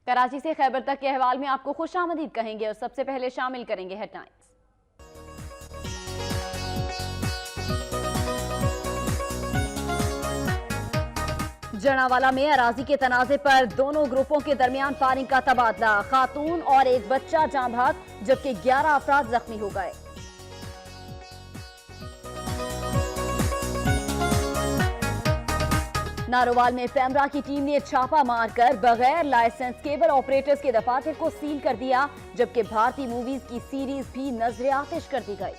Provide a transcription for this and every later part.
कराची से खैबर तक के अहवाल में आपको खुश आमदीद कहेंगे और सबसे पहले शामिल करेंगे हेडलाइंस। जड़ावाला में अराजी के तनाज़े पर दोनों ग्रुपों के दरमियान फायरिंग का तबादला, खातून और एक बच्चा जाँ भाग जबकि 11 अफराद जख्मी हो गए। नारोवाल में पेमरा की टीम ने छापा मारकर बगैर लाइसेंस केबल ऑपरेटर्स के दफातर को सील कर दिया, जबकि भारतीय मूवीज की सीरीज भी नजरे आतिश कर दी गई।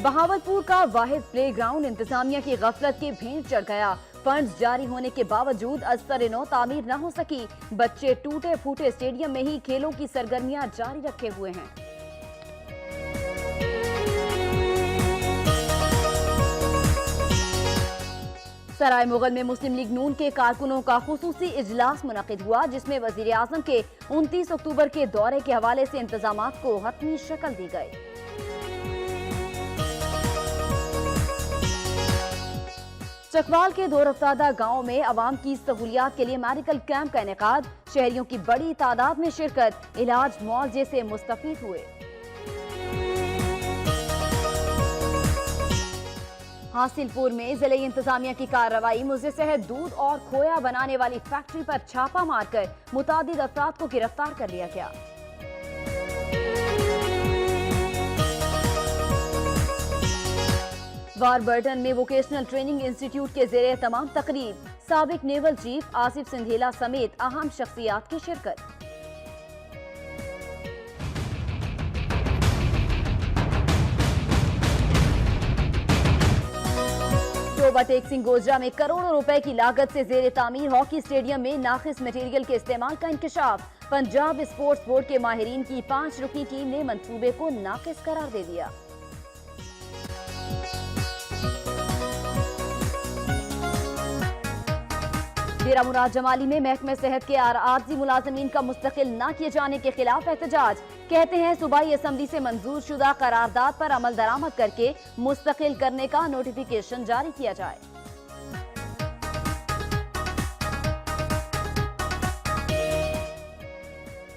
बहावलपुर का वाहिद प्ले ग्राउंड इंतजामिया की गफलत के भेंट चढ़ गया। फंड्स जारी होने के बावजूद अस्तर-ए-नौ तामीर न हो सकी। बच्चे टूटे फूटे स्टेडियम में ही खेलों की सरगर्मियां जारी रखे हुए हैं। सराय मुगल में मुस्लिम लीग नून के कारकुनों का खुसूसी इजलास मुनक़िद हुआ, जिसमें वज़ीर आज़म के 29 अक्टूबर के दौरे के हवाले से इंतजामात को हतमी शक्ल दी गई। चकवाल के दो रफ्तादा गांव में अवाम की सहूलियात के लिए मेडिकल कैंप का इनेकाद, शहरियों की बड़ी तादाद में शिरकत, इलाज मुआवजे से मुस्तफीद हुए। हासिलपुर में जिले इंतजामिया की कार्रवाई, मुझे शहद दूध और खोया बनाने वाली फैक्ट्री पर छापा मारकर मुतादिद अफराद को गिरफ्तार कर लिया गया। वारबर्टन में वोकेशनल ट्रेनिंग इंस्टीट्यूट के ज़ेरे तमाम तकरीब, साबिक नेवल चीफ आसिफ सिंधेला समेत अहम शख्सियात की शिरकत। ओवरटेक सिंह गोजरा में करोड़ों रुपए की लागत से ज़ेरे तामीर हॉकी स्टेडियम में नाखिस मटेरियल के इस्तेमाल का इंकशाफ, पंजाब स्पोर्ट्स बोर्ड के माहिरीन की 5 रुकनी टीम ने मंसूबे को नाकिस करार दे दिया। डेरा मुराद जमाली में महकमे सेहत के आरजी मुलाजमीन का मुस्तकिल न किए जाने के खिलाफ एहतजाज, कहते हैं सूबाई असम्बली से मंजूर शुदा करारदाद पर अमल दरामद करके मुस्तकिल करने का नोटिफिकेशन जारी किया जाए।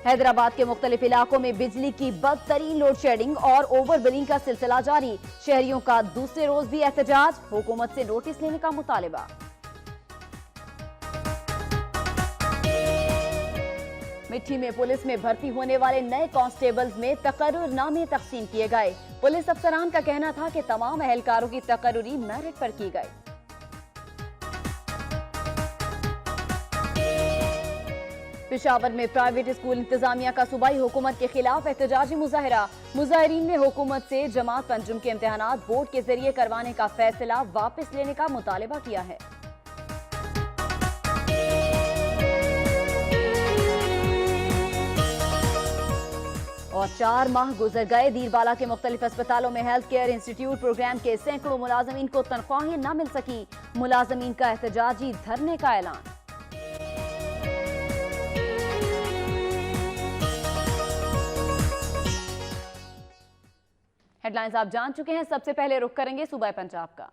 हैदराबाद के मुख्तलिफ इलाकों में बिजली की बदतरीन लोड शेडिंग और ओवर बिलिंग का सिलसिला जारी, शहरियों का दूसरे रोज भी एहतजाज, हुकूमत से नोटिस लेने का मुतालिबा। मिट्टी में पुलिस में भर्ती होने वाले नए कांस्टेबल्स में तकर्रुरनामे तकसीम किए गए। पुलिस अफसरान का कहना था कि तमाम अहलकारों की तकर्रुरी मेरिट पर की गई। पेशावर में प्राइवेट स्कूल इंतजामिया का सूबाई हुकूमत के खिलाफ एहतजाजी मुजाहरा, मुजाहिरीन ने हुकूमत से जमात पंजुम के इम्तिहानात बोर्ड के जरिए करवाने का फैसला वापस लेने का मुतालिबा किया है। और 4 माह गुजर गए, दीरबाला के मुख्तलिफ अस्पतालों में हेल्थ केयर इंस्टीट्यूट प्रोग्राम के सैकड़ों मुलाजमीन को तनख्वाहें न मिल सकी, मुलाजमीन का एहतजाजी धरने का ऐलान। हेडलाइंस आप जान चुके हैं, सबसे पहले रुख करेंगे सूबा पंजाब का।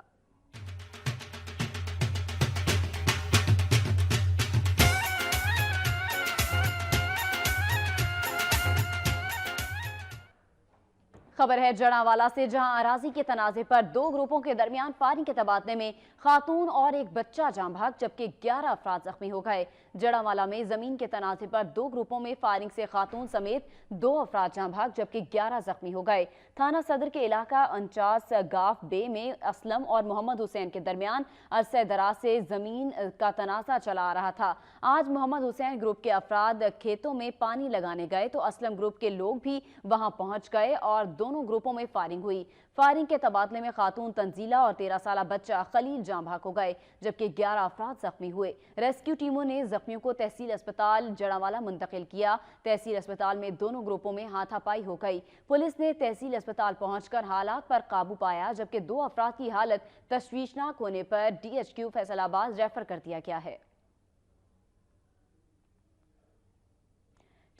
खबर है जड़ावाला से, जहां अराजी के तनाजे पर 2 ग्रुपों के दरमियान फायरिंग के तबादले में खातून और एक बच्चा जाँ भाग जबकि 11 अफराद जख्मी हो गए। जड़ावाला में जमीन के तनाजे पर 2 ग्रुपों में फायरिंग से खातून समेत 2 अफराद जाँ भाग जबकि 11 जख्मी हो गए। थाना सदर के इलाका 49 गाफ बे में असलम और मोहम्मद हुसैन के दरमियान अरसे दराज से जमीन का तनाजा चला आ रहा था। आज मोहम्मद हुसैन ग्रुप के अफराद खेतों में पानी लगाने गए तो असलम ग्रुप के लोग भी वहां पहुंच गए और दोनों ग्रुपों में फायरिंग हुई। फायरिंग के तबादले में खातून तंजीला और 13 साला बच्चा खलील जाँ भाग हो गए जबकि 11 अफराद जख्मी हुए। रेस्क्यू टीमों ने जख्मियों को तहसील अस्पताल जड़ावाला मुंतकिल किया। तहसील अस्पताल में दोनों ग्रुपों में हाथापाई हो गई। पुलिस ने तहसील अस्पताल पहुंचकर हालात पर काबू पाया जबकि 2 अफराद की हालत तशवीशनाक होने पर DHQ फैसलाबाद रेफर कर दिया गया है।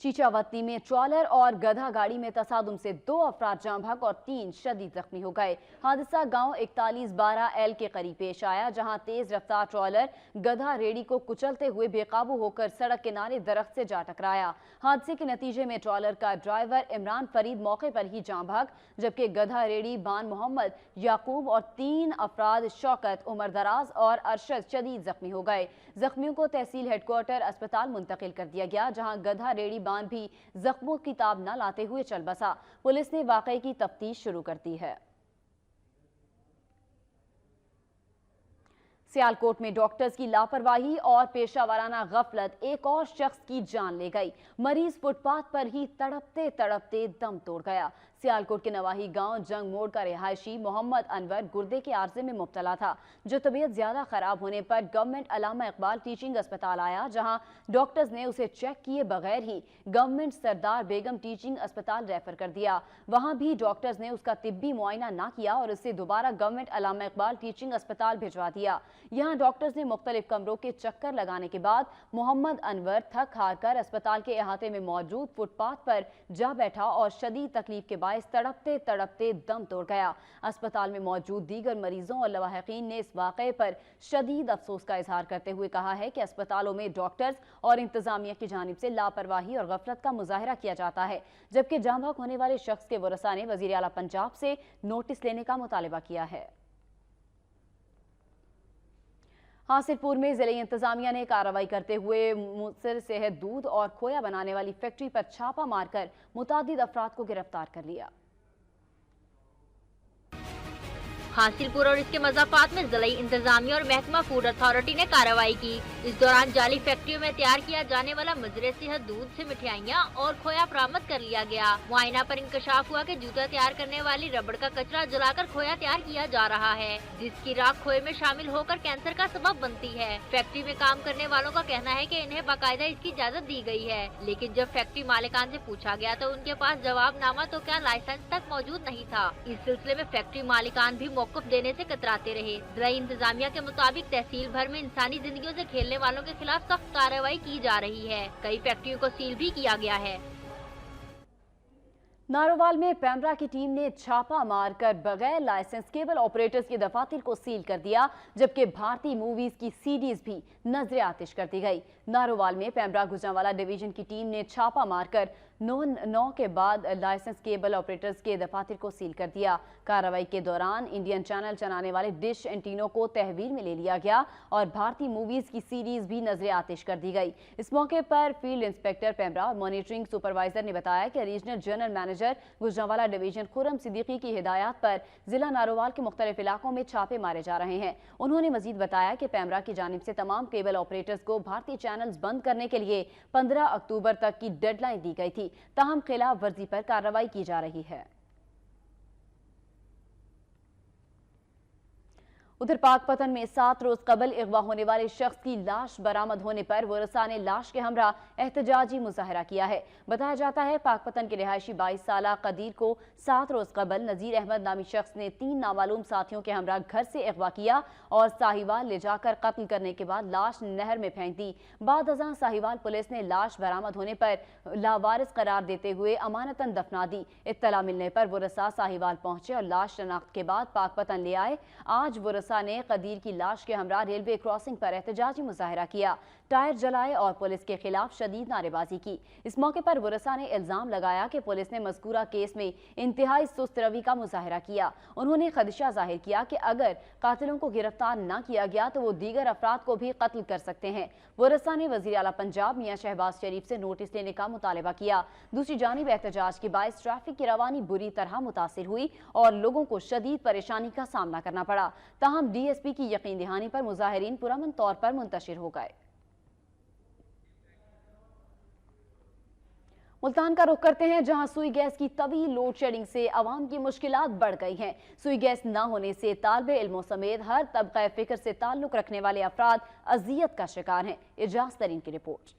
चीचावती में ट्रॉलर और गधा गाड़ी में तसादुम से 2 अफराद जाँ बहक और 3 शदीद जख्मी हो गए। हादसा गांव 4112L के करीब पेश आया, जहां तेज रफ्तार ट्रॉलर गधा रेडी को कुचलते हुए बेकाबू होकर सड़क किनारे दरख्त से जा टकराया। हादसे के नतीजे में ट्रॉलर का ड्राइवर इमरान फरीद मौके पर ही जाँ बहक, जबकि गधा रेडी बान मोहम्मद याकूब और 3 अफराद शौकत, उमर दराज और अरशद शदीद जख्मी हो गए। जख्मियों को तहसील हेडक्वार्टर अस्पताल मुंतकिल कर दिया गया, जहां गधा रेडी बान भी जख्मों की ताब न लाते हुए चल बसा। पुलिस ने वाकये की तफ्तीश शुरू कर दी है। सियालकोट में डॉक्टर्स की लापरवाही और पेशा वाराना गफलत एक और शख्स की जान ले गई। मरीज फुटपाथ पर ही तड़पते तड़पते दम तोड़ गया। सियालकोट के नवाही गांव जंग मोड़ का रिहायशी मोहम्मद अनवर गुर्दे के आर्जे में मुब्तला था, जो तबीयत ज्यादा खराब होने पर गवर्नमेंट अलामा इकबाल टीचिंग अस्पताल आया, जहां डॉक्टर्स ने उसे चेक किए बगैर ही गवर्नमेंट सरदार बेगम टीचिंग अस्पताल रेफर कर दिया। वहां भी डॉक्टर्स ने उसका तिब्बी मुआयना ना किया और उसे दोबारा गवर्नमेंट अलामा इकबाल टीचिंग अस्पताल भिजवा दिया। यहाँ डॉक्टर्स ने मुख्तलिफ कमरों के चक्कर लगाने के बाद मोहम्मद अनवर थक हार कर अस्पताल के अहाते में मौजूद फुटपाथ पर जा बैठा और शदीद तकलीफ के बायस तड़पते तड़पते दम तोड़ गया। अस्पताल में मौजूद दीगर मरीजों और लवाहिकीन ने इस वाक़े पर शदीद अफसोस का इजहार करते हुए कहा है कि अस्पतालों में डॉक्टर्स और इंतजामिया की जानिब से लापरवाही और गफलत का मुजाहरा किया जाता है, जबकि जाँ बहक होने वाले शख्स के वरसा ने वज़ीर आला पंजाब से नोटिस लेने का मुतालबा किया है। हासिलपुर में जिले इंतजामिया ने कार्रवाई करते हुए मुसर सेहत दूध और खोया बनाने वाली फैक्ट्री पर छापा मारकर मुतादिद अफराद को गिरफ्तार कर लिया। हासिलपुर और इसके मज़ाफात में जिला इंतजामिया और महकमा फूड अथॉरिटी ने कार्रवाई की। इस दौरान जाली फैक्ट्रियों में तैयार किया जाने वाला मुजरे सेहत दूध से मिठाइयाँ और खोया बरामद कर लिया गया। मुआयना पर इंकशाफ हुआ कि जूता तैयार करने वाली रबड़ का कचरा जलाकर खोया तैयार किया जा रहा है, जिसकी राख खोए में शामिल होकर कैंसर का सबब बनती है। फैक्ट्री में काम करने वालों का कहना है कि इन्हें बाकायदा इसकी इजाजत दी गई है, लेकिन जब फैक्ट्री मालिकान से पूछा गया तो उनके पास जवाबनामा तो क्या लाइसेंस तक मौजूद नहीं था। इस सिलसिले में फैक्ट्री मालिकान भी मौक़िफ़ देने से कतराते रहे। जिला इंतजामिया के मुताबिक तहसील भर में इंसानी जिंदगियों से खेलने वालों के खिलाफ सख्त कार्रवाई की जा रही है। कई फैक्ट्रियों को सील भी किया गया है। नारोवाल में पैमरा की टीम ने छापा मारकर बगैर लाइसेंस केबल ऑपरेटर्स के दफातर को सील कर दिया, जबकि भारतीय मूवीज की सीडीज भी नजर आतिश कर दी गई। नारोवाल में पैमरा गुजरांवाला डिवीजन की टीम ने छापा मारकर 9 के बाद लाइसेंस केबल ऑपरेटर्स के दफातर को सील कर दिया। कार्रवाई के दौरान इंडियन चैनल चलाने वाले डिश एंटीनो को तहवील में ले लिया गया और भारतीय मूवीज की सीरीज भी नजर आतिश कर दी गई। इस मौके पर फील्ड इंस्पेक्टर पैमरा और मॉनिटरिंग सुपरवाइजर ने बताया कि regional general manager Gujranwala division Khurram Siddiqui की हिदायत पर जिला नारोवाल के मुख्तलिफ इलाकों में छापे मारे जा रहे हैं। उन्होंने मजीद बताया कि पैमरा की जानिब से तमाम केबल ऑपरेटर्स को भारतीय चैनल्स बंद करने के लिए 15 अक्टूबर तक की डेडलाइन दी गई थी, ताहम खिलाफ वर्जी पर कार्रवाई की जा रही है। उधर पाकपतन में 7 रोज कबल अगवा होने वाले शख्स की लाश बरामद होने पर वरसा ने लाश के हमरा एहतजाजी मुजाहरा किया है। बताया जाता है पाकपतन के रिहायशी 22 साला कदीर को 7 रोज कबल नजीर अहमद नामी शख्स ने 3 नामालूम साथियों के हमरा घर से अगवा किया और साहिवाल ले जाकर कत्ल करने के बाद लाश नहर में फेंक दी। बाद अज़ां साहिवाल पुलिस ने लाश बरामद होने पर लावारिस करार देते हुए अमानतन दफना दी। इत्तला मिलने पर वरसा साहिवाल पहुंचे और लाश शनाख्त के बाद पाकपतन ले आए। आज वरसा ने कदीर की लाश के हमरा रेलवे क्रॉसिंग पर एहतजाजी मुजाहरा किया, टायर जलाए और पुलिस के खिलाफ शदीद नारेबाजी की। इस मौके पर वरसा ने इल्जाम लगाया कि पुलिस ने मज़कूरा केस में इंतहाई सुस्त रवि का मुजाहरा किया। उन्होंने खदशा जाहिर किया कि अगर कातिलों को गिरफ्तार न किया गया तो वो दीगर अफराद को भी कत्ल कर सकते हैं। वरसा ने वज़ीर आला पंजाब मियां शहबाज शरीफ से नोटिस लेने का मुतालबा किया। दूसरी जानिब एहतजाज के बायस ट्रैफिक की रवानी बुरी तरह मुतासिर हुई और लोगों को शदीद परेशानी का सामना करना पड़ा। ताहम DSP की यकीन दहानी पर मुजाहिरीन पुरअमन तौर पर मुंतशिर हो गए। मुल्तान का रुख करते हैं, जहां सुई गैस की तवील लोड शेडिंग से आवाम की मुश्किलात बढ़ गई हैं। सुई गैस न होने से तालिबे इल्मों समेत हर तबका फिक्र से ताल्लुक रखने वाले अफराद अजियत का शिकार हैं। इजाज तरीन की रिपोर्ट।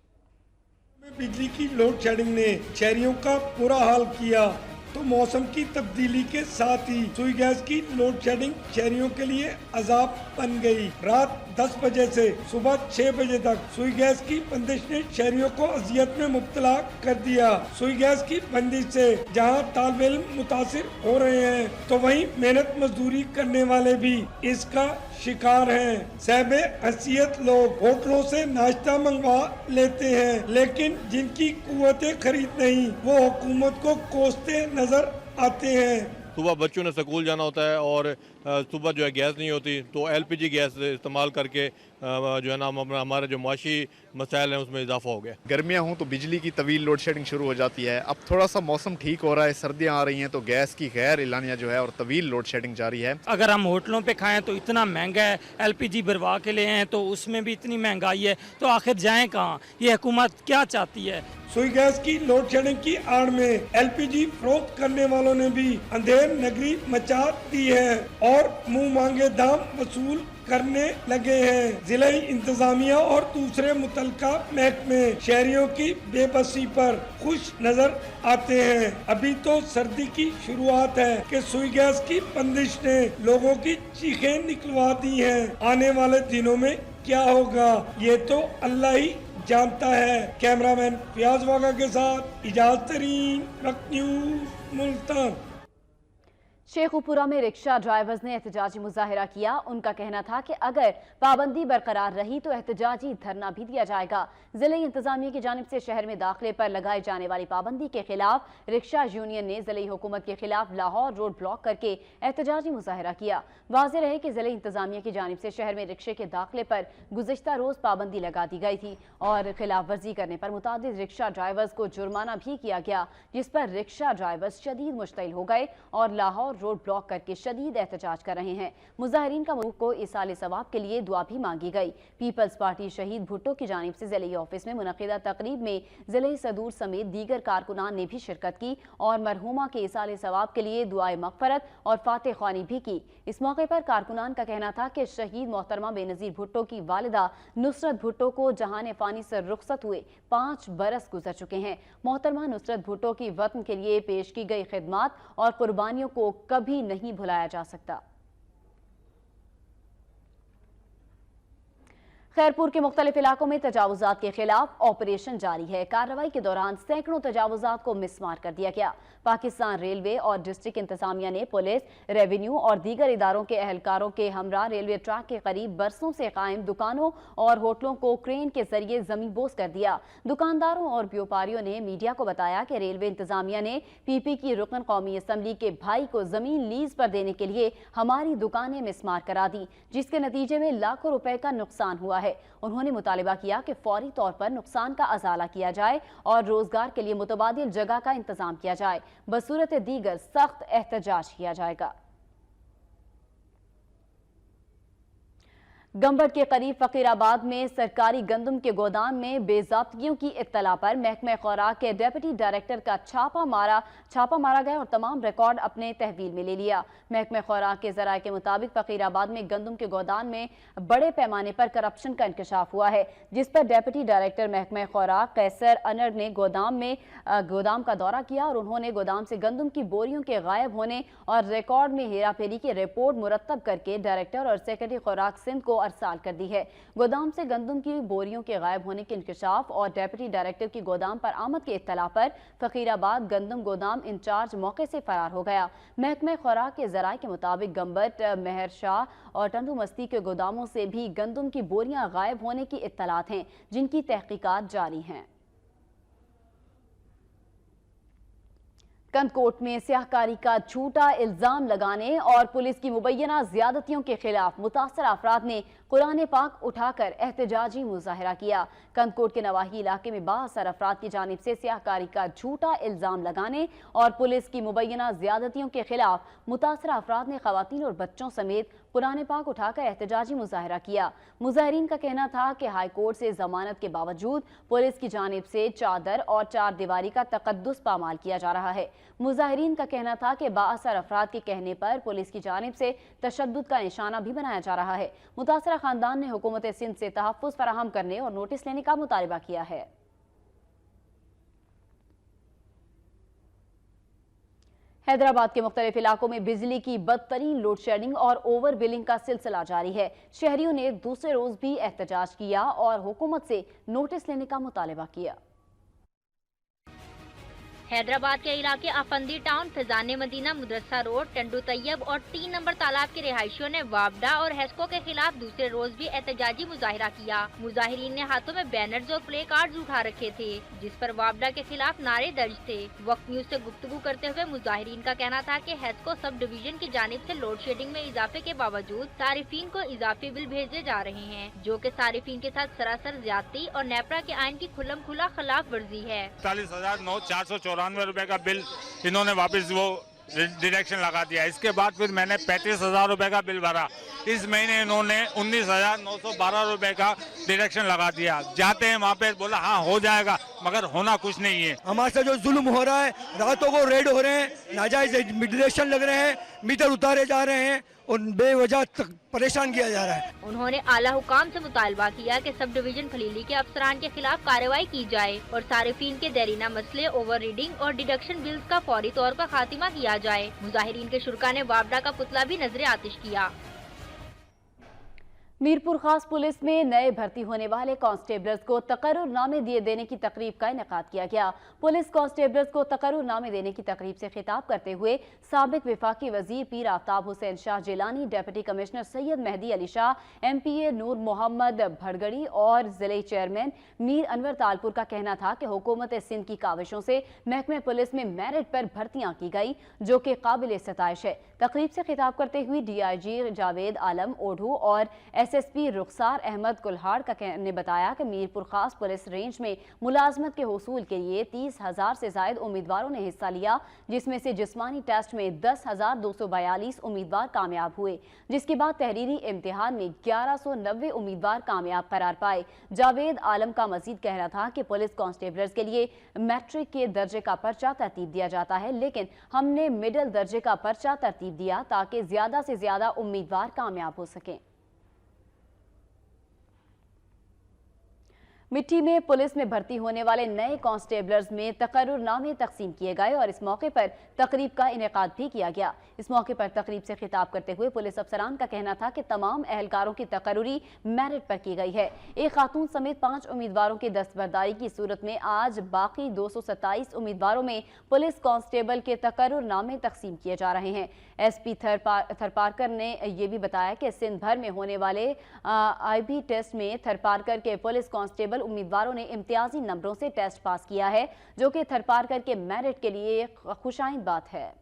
बिजली की लोड शेडिंग ने शहरियों का बुरा हाल किया। तो मौसम की तब्दीली के साथ ही सुई गैस की लोड शेडिंग शहरियों के लिए अजाब बन गई। रात 10 बजे से सुबह 6 बजे तक सुई गैस की बंदिश ने शहरियों को अजियत में मुब्तला कर दिया। सुई गैस की बंदिश से जहां तालिबे इल्म मुतासिर हो रहे हैं तो वहीं मेहनत मजदूरी करने वाले भी इसका शिकार हैं। सहबे हैसियत लोग होटलों से नाश्ता मंगवा लेते हैं, लेकिन जिनकी कुव्वते खरीद नहीं वो हुकूमत को कोसते नजर आते हैं। सुबह बच्चों ने स्कूल जाना होता है और सुबह जो है गैस नहीं होती तो एलपीजी गैस इस्तेमाल करके जो है ना हमारे जो माशी मसाइल हैं उसमें इजाफा हो गया। गर्मियाँ हों तो बिजली की तवील लोड शेडिंग शुरू हो जाती है। अब थोड़ा सा मौसम ठीक हो रहा है, सर्दियाँ आ रही हैं तो गैस की गैर एलानिया जो है और तवील लोड शेडिंग जारी है। अगर हम होटलों पे खाएं तो इतना महंगा है, एलपीजी भरवा के ले हैं तो उसमें भी इतनी महंगाई है, तो आखिर जाएं कहाँ? ये हुकूमत क्या चाहती है? सुई गैस की लोड शेडिंग की आड़ में एलपीजी फरोख्त करने वालों ने भी अंधेर नगरी मचा दी है और मुंह मांगे दाम वसूल करने लगे हैं। जिला इंतजामिया और दूसरे मुतलका महकमे शहरियों की बेबसी पर खुश नजर आते हैं। अभी तो सर्दी की शुरुआत है कि सुई गैस की बंदिश ने लोगों की चीखें निकलवा दी हैं। आने वाले दिनों में क्या होगा ये तो अल्लाह ही जानता है। कैमरामैन फयाज वागा के साथ इजाज़ तरीन, वक्त न्यूज़, मुल्तान। शेखुपुरा में रिक्शा ड्राइवर्स ने एहतजाजी मुजाहिरा किया। उनका कहना था कि अगर पाबंदी बरकरार रही तो एहतजाजी धरना भी दिया जाएगा। जिले इंतजामिया की जानिब से शहर में दाखिले पर लगाई जाने वाली पाबंदी के खिलाफ रिक्शा यूनियन ने जिले हुकूमत के खिलाफ लाहौर रोड ब्लॉक करके एहतजाजी मुजाहिरा किया। वाज़ेह रहे कि जिले इंतजामिया की जानिब से शहर में रिक्शे के दाखिले पर गुज़िश्ता रोज पाबंदी लगा दी गई थी और खिलाफ वर्जी करने पर मुतादिद रिक्शा ड्राइवर्स को जुर्माना भी किया गया, जिस पर रिक्शा ड्राइवर्स शदीद मुश्तिल हो गए और लाहौर रोड ब्लॉक करके शदीद एहतजाज कर रहे हैं। मुजाहिरीन का मुल्क को इसाले सवाब के लिए दुआ भी मांगी गई। पीपल्स पार्टी शहीद भुट्टो की जानिब से जिले ऑफिस में मुनक़िदा तकरीब में जिले सदूर समेत दीगर कारकुनान ने भी शिरकत की और मरहूमा के इसाले सवाब के लिए दुआए मग़फ़रत और फातिह ख़्वानी भी की। इस मौके पर कारकुनान का कहना था कि शहीद मोहतरमा बेनज़ीर भुट्टो की वालिदा नुसरत भुट्टो को जहान फ़ानी से रुखसत हुए 5 बरस गुजर चुके हैं। मोहतरमा नुसरत भुट्टो की वतन के लिए पेश की गई खिदमात और कुर्बानियों को कभी नहीं भुलाया जा सकता। खैरपुर के मुख्तलिफ इलाकों में तजावुजात के खिलाफ ऑपरेशन जारी है। कार्रवाई के दौरान सैकड़ों तजावुजात को मिसमार कर दिया गया। पाकिस्तान रेलवे और डिस्ट्रिक्ट इंतजामिया ने पुलिस, रेवेन्यू और दीगर इदारों के एहलकारों के हमरा रेलवे ट्रैक के करीब बरसों से कायम दुकानों और होटलों को क्रेन के जरिए जमींबोस कर दिया। दुकानदारों और व्यापारियों ने मीडिया को बताया कि रेलवे इंतजामिया ने पीपी की रुकन कौमी असम्बली के भाई को जमीन लीज पर देने के लिए हमारी दुकानें मिसमार करा दी, जिसके नतीजे में लाखों रुपए का नुकसान हुआ है। उन्होंने मुतालिबा किया कि फौरी तौर पर नुकसान का अजाला किया जाए और रोजगार के लिए मुतबादिल जगह का इंतजाम किया जाए। बसूरत दीगर सख्त एहतजाज किया जाएगा। गंबट के करीब फकीराबाद में सरकारी गंदम के गोदाम में बेज़ाब्तियों की इत्तला पर महकमे खुराक के डेप्यूटी डायरेक्टर का छापा मारा गया और तमाम रिकॉर्ड अपने तहवील में ले लिया। महकमे खुराक के जराये के मुताबिक फकीराबाद में गंदम के गोदाम में बड़े पैमाने पर करप्शन का इंकशाफ हुआ है, जिस पर डेप्यूटी डायरेक्टर महकमे खुराक कैसर अनर ने गोदाम का दौरा किया और उन्होंने गोदाम से गंदम की बोरियों के गायब होने और रिकॉर्ड में हेराफेरी की रिपोर्ट मुरतब करके डायरेक्टर और सेक्रेटरी खुराक सिंध को अरसाल कर दी है। गोदाम से गंदम की बोरियों के गायब होने के इंकशाफ और डेप्यूटी डायरेक्टर की गोदाम पर आमद की इत्तला पर फकीराबाद गंदम गोदाम इंचार्ज मौके से फरार हो गया। महकमे खुराक के जराये के मुताबिक गंबट, मेहर शाह और टंडू मस्ती के गोदामों से भी गंदम की बोरियां गायब होने की इत्तलात हैं, जिनकी तहकीकात जारी हैं। कंदकोट में स्याहकारी का झूठा इल्जाम लगाने और पुलिस की मुबैना ज्यादतियों के खिलाफ मुतासर अफराद ने कुरान पाक उठाकर एहतजाजी मुजाहिरा किया। कंदकोट के नवाही इलाके में बाअसर अफराद की जानिब से स्याहकारी का झूठा इल्जाम लगाने और पुलिस की मुबैना ज्यादतियों के खिलाफ मुतासर अफराद ने खवातीन और बच्चों समेत कुरान पाक उठाकर एहतजाजी मुजाहिरा किया। मुजाहिरीन का कहना था कि हाई कोर्ट से जमानत के बावजूद पुलिस की जानिब से चादर और चार दीवारी का तकद्दुस पामाल किया जा रहा है। मुजाहिरीन का कहना था कि बाअसर अफराद के कहने पर पुलिस की जानिब से तशद्दुद का निशाना भी बनाया जा रहा है। मुतासरा खानदान ने हुकूमत सिंध से तहफ़्फ़ुज़ फराहम करने और नोटिस लेने का मुतालबा किया है। हैदराबाद के मुख्तलिफ इलाकों में बिजली की बदतरीन लोड शेडिंग और ओवर बिलिंग का सिलसिला जारी है। शहरियों ने दूसरे रोज भी एहतजाज किया और हुकूमत से नोटिस लेने का मुतालबा किया। हैदराबाद के इलाके अफंदी टाउन, फिजाने मदीना, मुदरसा रोड, टंडू तैयब और 3 नंबर तालाब के रिहायशियों ने वापडा और हेस्को के खिलाफ दूसरे रोज भी एहतजाजी मुजाहिरा किया। मुजाहिरीन ने हाथों में बैनर्स और प्ले कार्ड्स उठा रखे थे जिस पर वापडा के खिलाफ नारे दर्ज थे। वक्त न्यूज से गुफ्तगू करते हुए मुजाहिरीन का कहना था कि हेस्को सब डिवीजन की जानिब से लोड शेडिंग में इजाफे के बावजूद सारिफीन को इजाफी बिल भेजे जा रहे हैं, जो कि सारिफीन के साथ सरासर ज्यादती और नेपरा के आइन की खुल्लम खुला खिलाफ वर्जी है। 40,494 रुपए का बिल इन्होंने वापस वो डिडक्शन लगा दिया। इसके बाद फिर मैंने 35,000 रुपए का बिल भरा। इस महीने इन्होंने 19,912 रुपए का डिडक्शन लगा दिया। जाते हैं वहाँ पे बोला हाँ हो जाएगा, मगर होना कुछ नहीं है। हमारे साथ जो जुल्म हो रहा है, रातों को रेड हो रहे हैं, नाजायज डिडक्शन लग रहे हैं, मीटर उतारे जा रहे हैं और बेवजह परेशान किया जा रहा है। उन्होंने आला हुकाम से मुतालबा किया कि सब डिवीजन खलीली के अफसरान के खिलाफ कार्रवाई की जाए और सारिफीन के देरीना मसले, ओवर रीडिंग और डिडक्शन बिल्स का फौरी तौर पर खात्मा किया जाए। मुजाहिरीन के शुरका ने वापडा का पुतला भी नजरे आतिश किया। मीरपुर खास पुलिस में नए भर्ती होने वाले कांस्टेबल्स को तकर्रुरनामे दिए देने की तकरीब का इनेकाद किया गया। पुलिस कांस्टेबल्स को तकर्रुरनामे देने की तकरीब से खिताब करते हुए साबिक विफाकी वजीर Pir Aftab Hussain Shah Jilani, deputy commissioner Syed Mehdi Ali Shah, MPA Noor Muhammad Bhadgadi और जिले चेयरमैन मीर अनवर तालपुर का कहना था कि हुकूमत सिंध की काविशों से महकमे पुलिस में मेरिट पर भर्तियां की गई, जो कि काबिल सताइश है। तकरीब से खिताब करते हुए DIG जावेद आलम ओढ़ू और SSP रुखसार अहमद कुल्हाड़ ने बताया कि मीरपुर खास पुलिस रेंज में मुलाजमत के हुसूल के लिए 30,000 से ज्यादा उम्मीदवारों ने हिस्सा लिया, जिसमें से जिस्मानी टेस्ट में 10,242 उम्मीदवार कामयाब हुए, जिसके बाद तहरीरी इम्तिहान में 1190 उम्मीदवार कामयाब करार पाए। जावेद आलम का मजीद कहना था कि पुलिस कांस्टेबल्स के लिए मैट्रिक के दर्जे का पर्चा तरतीब दिया जाता है, लेकिन हमने मिडिल दर्जे का पर्चा तरतीब दिया ताकि ज्यादा से ज्यादा उम्मीदवार कामयाब हो सकें। मिट्टी में पुलिस में भर्ती होने वाले नए कांस्टेबल्स में तकर्रुरनामे तकसीम किए गए और इस मौके पर तकरीब का इनेकाद भी किया गया। इस मौके पर तकरीब से खिताब करते हुए पुलिस अफसरान का कहना था कि तमाम अहलकारों की तकर्रुरी मेरिट पर की गई है। एक खातून समेत 5 उम्मीदवारों की दस्तबरदारी की सूरत में आज बाकी 227 उम्मीदवारों में पुलिस कांस्टेबल के तकर्रुरनामे तकसीम किए जा रहे हैं। SP थरपारकर ने यह भी बताया कि सिंध भर में होने वाले IB टेस्ट में थरपारकर के पुलिस कांस्टेबल उम्मीदवारों ने इम्तियाजी नंबरों से टेस्ट पास किया है, जो कि थरपारकर के मेरिट के लिए खुशाइंद बात है।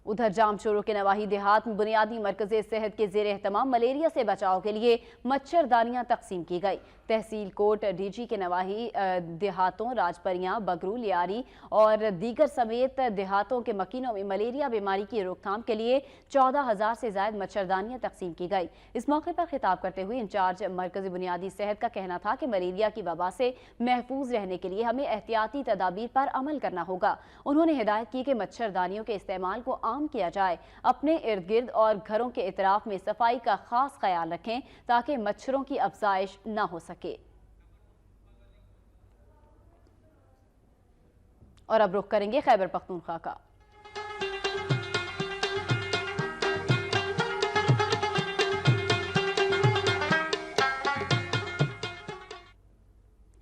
उधर जामचोरों के नवाही देहात में बुनियादी मरकज़े सेहत के ज़ेर एहतमाम मलेरिया से बचाव के लिए मच्छरदानियां तकसीम की गई। तहसील कोट DG के नवाही देहातों राजपरियां, बगरू, लियारी और दीगर समेत देहातों के मकीनों में मलेरिया बीमारी की रोकथाम के लिए 14,000 से ज्यादा मच्छरदानियां तकसीम की गई। इस मौके पर खिताब करते हुए इंचार्ज मरकज़ी बुनियादी सेहत का कहना था कि मलेरिया की वबा से महफूज रहने के लिए हमें एहतियाती तदाबीर पर अमल करना होगा। उन्होंने हिदायत की कि मच्छरदानियों के इस्तेमाल को आम किया जाए। अपने इर्द गिर्द और घरों के इतराफ में सफाई का खास ख्याल रखें ताकि मच्छरों की अफजाइश न हो सके। और अब रुख करेंगे खैबर पख्तूनख्वा का।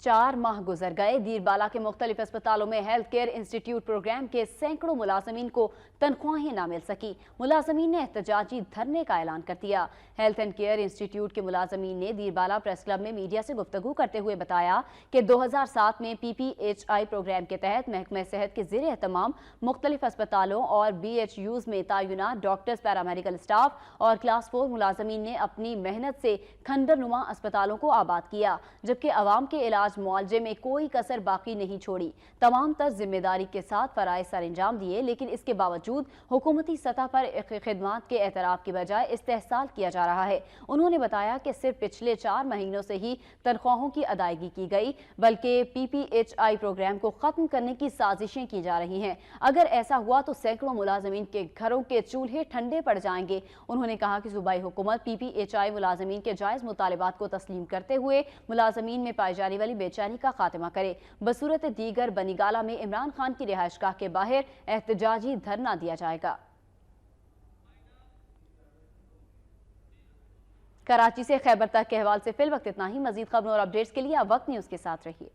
चार माह गुजर गए, दीरबाला के मुख्तलिफ अस्पतालों में हेल्थ केयर इंस्टीट्यूट प्रोग्राम के सैकड़ों मुलाजमीन को तनख्वाहें न मिल सकी। मुलाजमीन ने एहतजाजी धरने का ऐलान कर दिया। हेल्थ एंड केयर इंस्टीट्यूट के मुलाजमीन ने दीरबाला प्रेस क्लब में मीडिया से गुफ्तगू करते हुए बताया कि 2007 में PPHI प्रोग्राम के तहत महकमा सेहत के ज़ेर एहतमाम मुख्तलिफ अस्पतालों और BHUs में तैनात डॉक्टर्स, पैरामेडिकल स्टाफ और क्लास 4 मुलाजमीन ने अपनी मेहनत से खंडरनुमा अस्पतालों को आबाद किया, जबकि आवाम के इलाज मुआवजे में कोई कसर बाकी नहीं छोड़ी। तमाम तर जिम्मेदारी के साथ फराइज सर अंजाम दिए, लेकिन इसके बावजूद हुकूमती सतह पर खिदमात के एतराफ़ की बजाय इस्तेहसाल किया जा रहा है। उन्होंने बताया कि सिर्फ पिछले 4 महीनों से ही तनख्वाहों की अदायगी की गई, बल्कि PPHI प्रोग्राम को ख़त्म करने की साजिशें की जा रही हैं। अगर ऐसा हुआ तो सैकड़ों मुलाजमीन के घरों के चूल्हे ठंडे पड़ जाएंगे। उन्होंने कहा कि सूबाई हुकूमत PPHI मुलाजमीन के जायज़ मुतालिबात को तस्लीम करते हुए मुलाजमीन में पाई जाने वाली बे चैनी का खात्मा करे। बसूरत दीगर बनीगाला में इमरान खान की रिहाइशगाह के बाहर एहतजाजी धरना दिया जाएगा। कराची से खैबर तक के हवाले से फिल वक्त इतना ही। मजीद खबरों और अपडेट्स के लिए आप वक्त न्यूज़ के साथ रहिए।